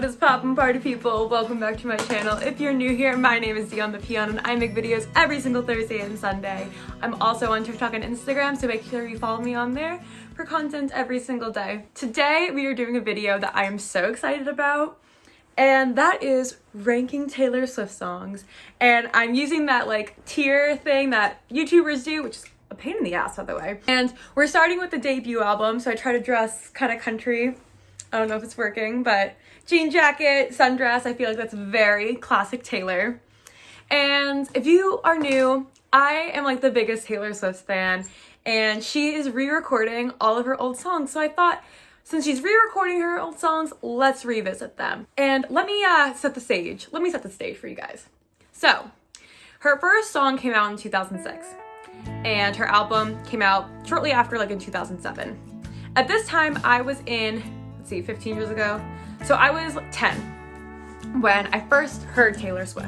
What is poppin' party people? Welcome back to my channel. If you're new here, my name is Dion the Peon and I make videos every single Thursday and Sunday. I'm also on TikTok and Instagram, so make sure you follow me on there for content every single day. Today we are doing a video that I am so excited about, and that is ranking Taylor Swift songs. And I'm using that like tier thing that YouTubers do, which is a pain in the ass, by the way. And we're starting with the debut album, so I try to dress kind of country. I don't know if it's working, but jean jacket, sundress, I feel like that's very classic Taylor. And if you are new, I am like the biggest Taylor Swift fan, and she is re-recording all of her old songs. So I thought, since she's re-recording her old songs, let's revisit them. And let me set the stage. Let me set the stage for you guys. So, her first song came out in 2006, and her album came out shortly after, like in 2007. At this time, I was in, 15 years ago. So I was 10 when I first heard Taylor Swift.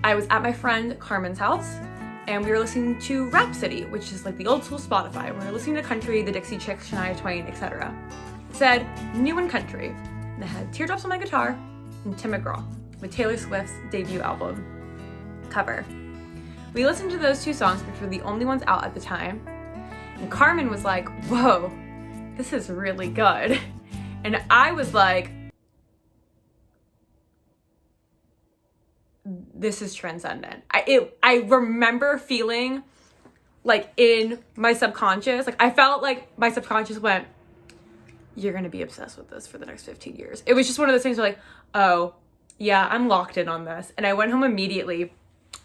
I was at my friend Carmen's house and we were listening to Rhapsody, which is like the old school Spotify. We were listening to country, the Dixie Chicks, Shania Twain, etc. It said new and country. And it had Teardrops on My Guitar and Tim McGraw with Taylor Swift's debut album cover. We listened to those two songs, which were the only ones out at the time. And Carmen was like, whoa, this is really good. And I was like, this is transcendent. I remember feeling like in my subconscious, like I felt like my subconscious went, you're gonna be obsessed with this for the next 15 years. It was just one of those things where like, oh yeah, I'm locked in on this. And I went home immediately,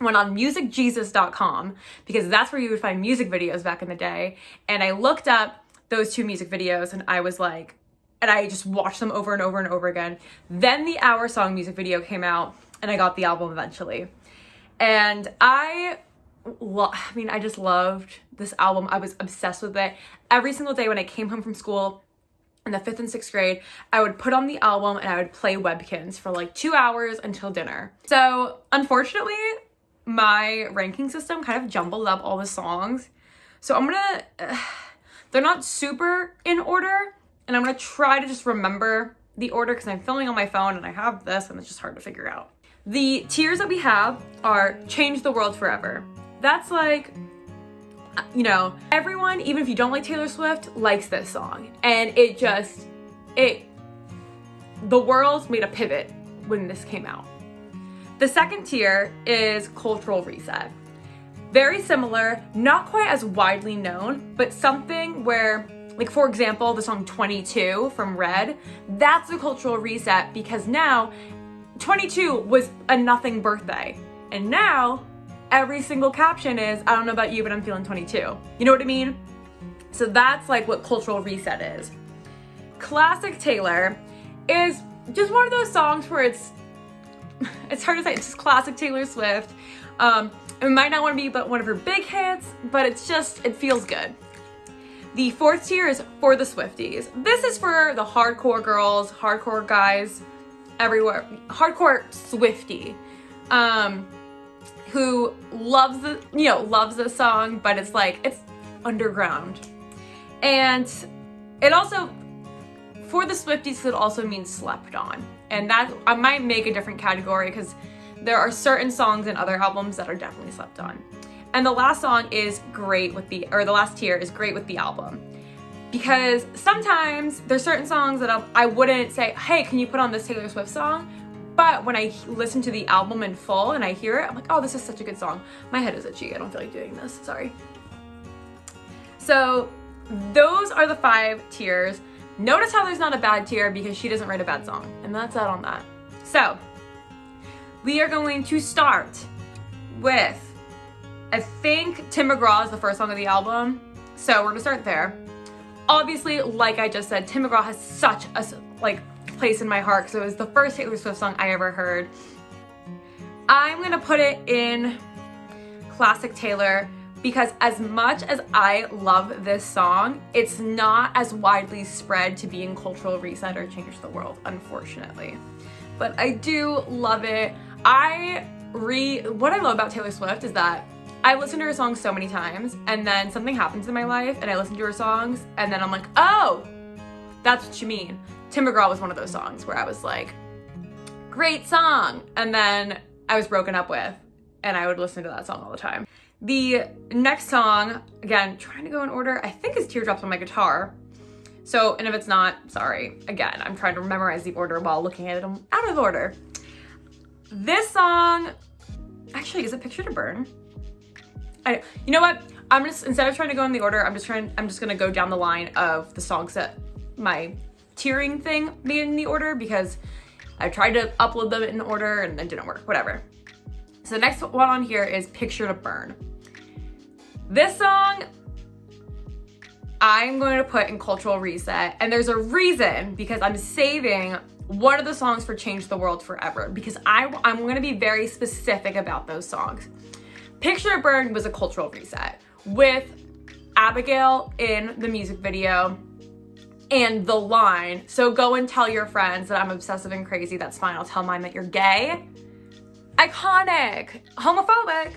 went on musicjesus.com because that's where you would find music videos back in the day. And I looked up those two music videos and I was like, and I just watched them over and over and over again. Then the Our Song music video came out and I got the album eventually. And I just loved this album. I was obsessed with it. Every single day when I came home from school in the 5th and 6th grade, I would put on the album and I would play Webkinz for like 2 hours until dinner. So unfortunately, my ranking system kind of jumbled up all the songs. So I'm gonna, they're not super in order, and I'm gonna try to just remember the order because I'm filming on my phone and I have this and it's just hard to figure out. The tiers that we have are Change the World Forever. That's like, you know, everyone, even if you don't like Taylor Swift, likes this song. And the world made a pivot when this came out. The second tier is Cultural Reset. Very similar, not quite as widely known, but something where, like for example, the song 22 from Red, that's a cultural reset because now 22 was a nothing birthday. And now every single caption is, I don't know about you, but I'm feeling 22. You know what I mean? So that's like what cultural reset is. Classic Taylor is just one of those songs where it's hard to say, it's just classic Taylor Swift. It might not want to be but one of her big hits, but it feels good. The fourth tier is For the Swifties. This is for the hardcore girls, hardcore guys, everywhere, hardcore Swiftie, who loves this song, but it's like, it's underground. And it also, For the Swifties could also mean slept on. And that, I might make a different category because there are certain songs in other albums that are definitely slept on. And the last song is great with the last tier is great with the album. Because sometimes there's certain songs that I wouldn't say, hey, can you put on this Taylor Swift song? But when I listen to the album in full and I hear it, I'm like, oh, this is such a good song. My head is itchy, I don't feel like doing this, sorry. So those are the 5 tiers. Notice how there's not a bad tier because she doesn't write a bad song. And that's that on that. So we are going to start with, I think Tim McGraw is the first song of the album. So we're gonna start there. Obviously, like I just said, Tim McGraw has such a place in my heart because it was the first Taylor Swift song I ever heard. I'm gonna put it in Classic Taylor because as much as I love this song, it's not as widely spread to be in Cultural Reset or Change the World, unfortunately. But I do love it. What I love about Taylor Swift is that I listen to her songs so many times and then something happens in my life and I listen to her songs and then I'm like, oh, That's What You Mean. Tim McGraw was one of those songs where I was like, great song. And then I was broken up with, and I would listen to that song all the time. The next song, again, trying to go in order, I think is Teardrops on My Guitar. So, and if it's not, sorry. Again, I'm trying to memorize the order while looking at it out of order. This song, actually, is it Picture to Burn? You know what? I'm just, instead of trying to go in the order, I'm just gonna go down the line of the songs that my tiering thing made in the order, because I tried to upload them in order and it didn't work, whatever. So the next one on here is Picture to Burn. This song, I'm going to put in Cultural Reset, and there's a reason, because I'm saving one of the songs for Change the World Forever, because I'm going to be very specific about those songs. Picture to Burn was a cultural reset with Abigail in the music video and the line, so go and tell your friends that I'm obsessive and crazy, that's fine, I'll tell mine that you're gay. Iconic, homophobic,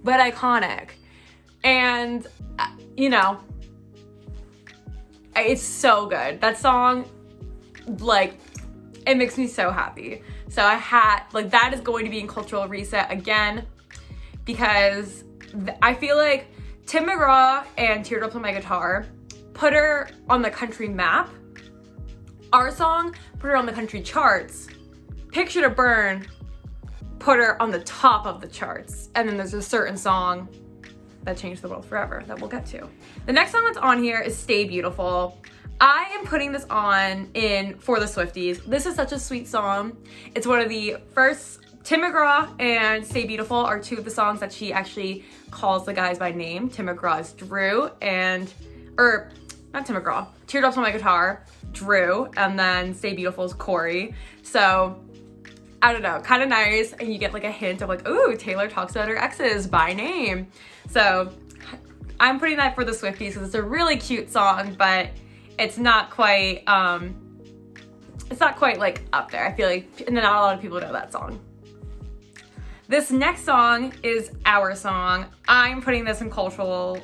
but iconic. And, you know, it's so good. That song, like, it makes me so happy. So I had, like, that is going to be in Cultural Reset again, because I feel like Tim McGraw and Teardrops on My Guitar put her on the country map. Our song put her on the country charts. Picture to Burn put her on the top of the charts. And then there's a certain song that changed the world forever that we'll get to. The next song that's on here is Stay Beautiful. I am putting this on in For the Swifties. This is such a sweet song. It's one of the first, Tim McGraw and Stay Beautiful are two of the songs that she actually calls the guys by name. Tim McGraw is Drew not Tim McGraw, Teardrops on My Guitar, Drew, and then Stay Beautiful is Corey. So, I don't know, kind of nice, and you get like a hint of like, ooh, Taylor talks about her exes by name. So I'm putting that For the Swifties because it's a really cute song, but it's not quite like up there. I feel like not a lot of people know that song. This next song is Our Song. I'm putting this in cultural.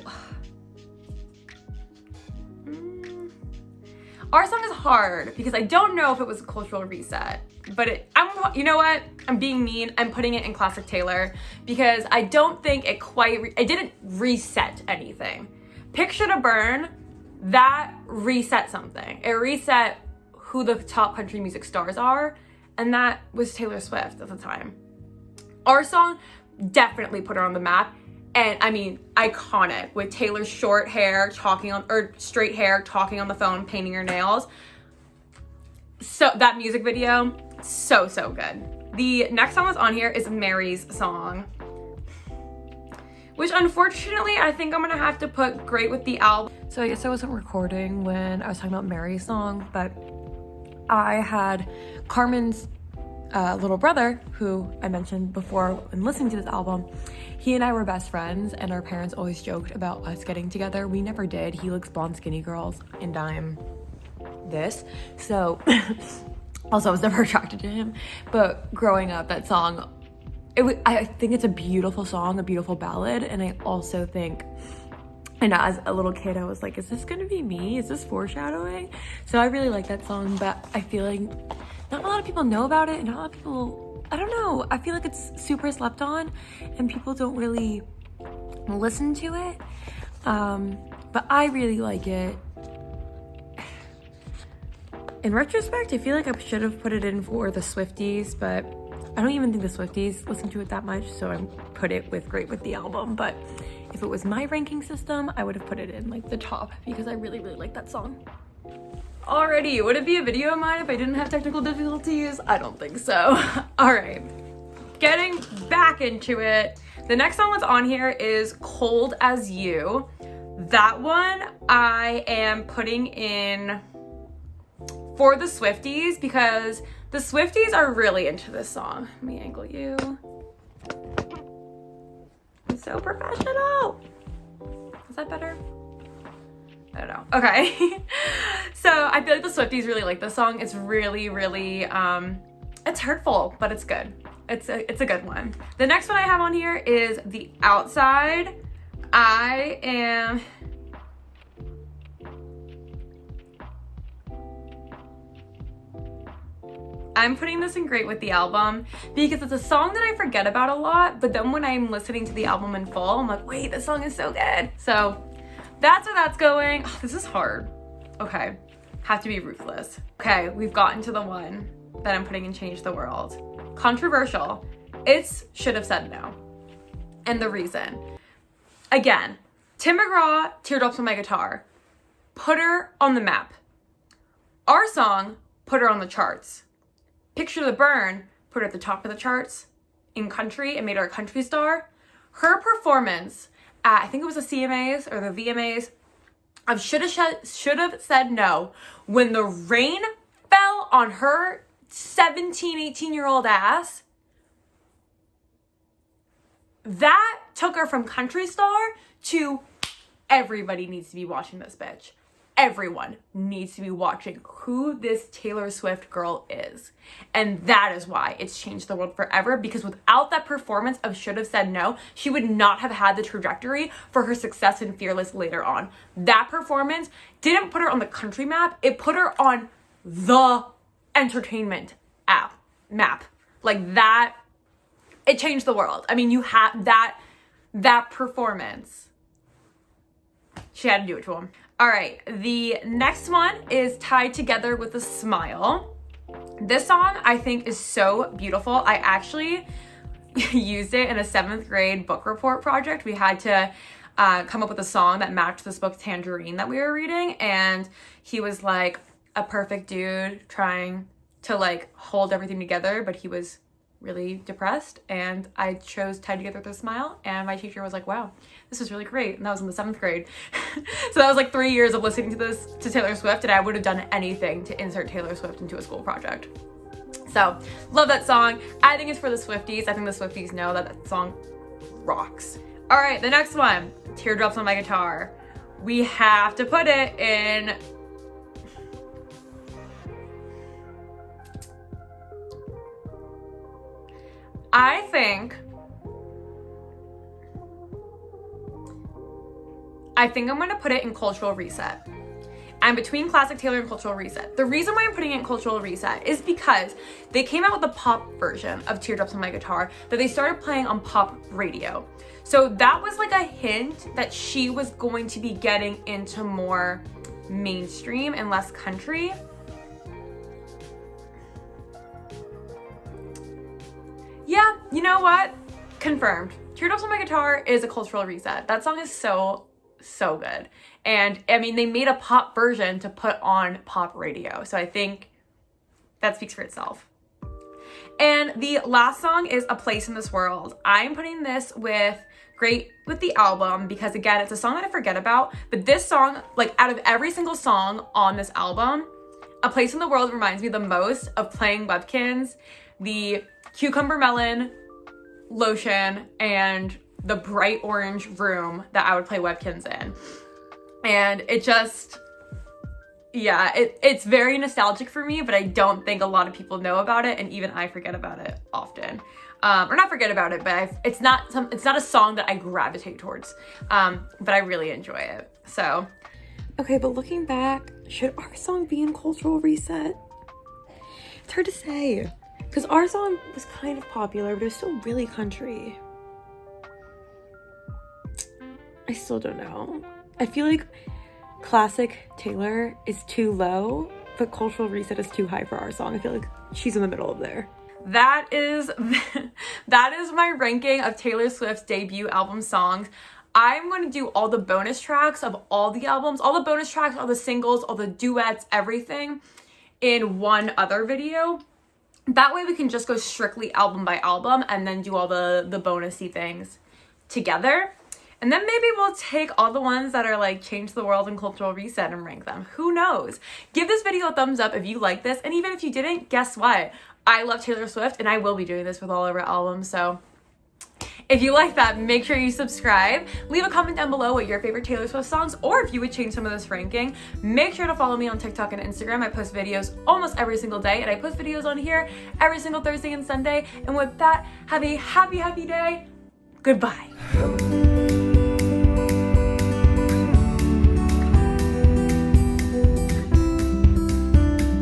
Our Song is hard because I don't know if it was a cultural reset, but you know what? I'm being mean. I'm putting it in classic Taylor because I don't think it it didn't reset anything. Picture to Burn, that reset something. It reset who the top country music stars are, and that was Taylor Swift at the time. Our Song definitely put her on the map. And I mean, iconic with Taylor's short hair, straight hair, talking on the phone, painting her nails. So that music video, so good. The next song that's on here is Mary's Song, which unfortunately I think I'm gonna have to put Great with the Album. So I guess I wasn't recording when I was talking about Mary's Song, but I had Carmen's little brother, who I mentioned before when listening to this album. He and I were best friends, and our parents always joked about us getting together. We never did. He likes blonde skinny girls, and I'm this. So, also I was never attracted to him. But growing up, that song, I think it's a beautiful song, a beautiful ballad, and I also think, and as a little kid, I was like, is this gonna be me? Is this foreshadowing? So I really like that song, but I feel like not a lot of people know about it, and not a lot of people, I don't know, I feel like it's super slept on, and people don't really listen to it, but I really like it. In retrospect, I feel like I should have put it in For the Swifties, but I don't even think the Swifties listen to it that much, so I put it with Great with the Album. But if it was my ranking system, I would have put it in like the top, because I really like that song. Alrighty, would it be a video of mine if I didn't have technical difficulties? I don't think so. Alright, getting back into it. The next song that's on here is Cold as You. That one I am putting in For the Swifties, because the Swifties are really into this song. Let me angle you. I'm so professional. Is that better? I don't know. Okay. So I feel like the Swifties really like this song. It's really, it's hurtful, but it's good. It's a good one. The next one I have on here is The Outside. I am I'm putting this in Great with the Album because it's a song that I forget about a lot, but then when I'm listening to the album in full, I'm like, wait, this song is so good. So that's where that's going. Oh, this is hard. Okay, have to be ruthless. Okay, we've gotten to the one that I'm putting in Change the World. Controversial. It's Should Have Said No. And the reason. Again, Tim McGraw, Teardrops on My Guitar, put her on the map. Our song put her on the charts. Picture the Burn put her at the top of the charts in country and made her a country star. Her performance at, I think it was the CMAs or the VMAs, of Should Have Said No, when the rain fell on her 17, 18-year-old ass, that took her from country star to everybody needs to be watching this bitch. Everyone needs to be watching who this Taylor Swift girl is. And that is why it's changed the world forever, because without that performance of Should Have Said No, she would not have had the trajectory for her success in Fearless later on. That performance didn't put her on the country map, it put her on the entertainment map. Like that, it changed the world. I mean, you have that performance. She had to do it to him. All right, the next one is Tied Together with a Smile. This song I think is so beautiful. I actually used it in a 7th grade book report project. We had to come up with a song that matched this book Tangerine that we were reading, and he was like a perfect dude trying to like hold everything together, but he was really depressed, and I chose Tied Together with a Smile, and my teacher was like, wow, this is really great. And that was in the 7th grade. So that was like 3 years of listening to Taylor Swift, and I would have done anything to insert Taylor Swift into a school project. So love that song. I think it's for the Swifties. I think the Swifties know that that song rocks. All right, the next one, Teardrops on My Guitar. We have to put it in I think I'm going to put it in Cultural Reset. I'm between Classic Taylor and Cultural Reset. The reason why I'm putting it in Cultural Reset is because they came out with a pop version of Teardrops on My Guitar that they started playing on pop radio. So that was like a hint that she was going to be getting into more mainstream and less country. Yeah, you know what? Confirmed. Teardrops on My Guitar is a Cultural Reset. That song is so good. And I mean, they made a pop version to put on pop radio. So I think that speaks for itself. And the last song is A Place in This World. I'm putting this with Great with the Album because, again, it's a song that I forget about. But this song, like out of every single song on this album, A Place in the World reminds me the most of playing Webkinz, the cucumber melon lotion, and the bright orange room that I would play Webkinz in. And it just, yeah, it's very nostalgic for me, but I don't think a lot of people know about it, and even I forget about it often. Or not forget about it, but it's not a song that I gravitate towards, but I really enjoy it. So, okay, but looking back, should our song be in Cultural Reset? It's hard to say, because our song was kind of popular, but it was still really country. I still don't know. I feel like Classic Taylor is too low, but Cultural Reset is too high for our song. I feel like she's in the middle of there. That is my ranking of Taylor Swift's debut album songs. I'm going to do all the bonus tracks of all the albums, all the bonus tracks, all the singles, all the duets, everything in one other video. That way we can just go strictly album by album and then do all the bonusy things together. And then maybe we'll take all the ones that are like Change the World and Cultural Reset and rank them. Who knows? Give this video a thumbs up if you like this. And even if you didn't, guess what? I love Taylor Swift and I will be doing this with all of her albums. So if you like that, make sure you subscribe. Leave a comment down below what your favorite Taylor Swift songs, or if you would change some of this ranking. Make sure to follow me on TikTok and Instagram. I post videos almost every single day, and I post videos on here every single Thursday and Sunday. And with that, have a happy, happy day. Goodbye.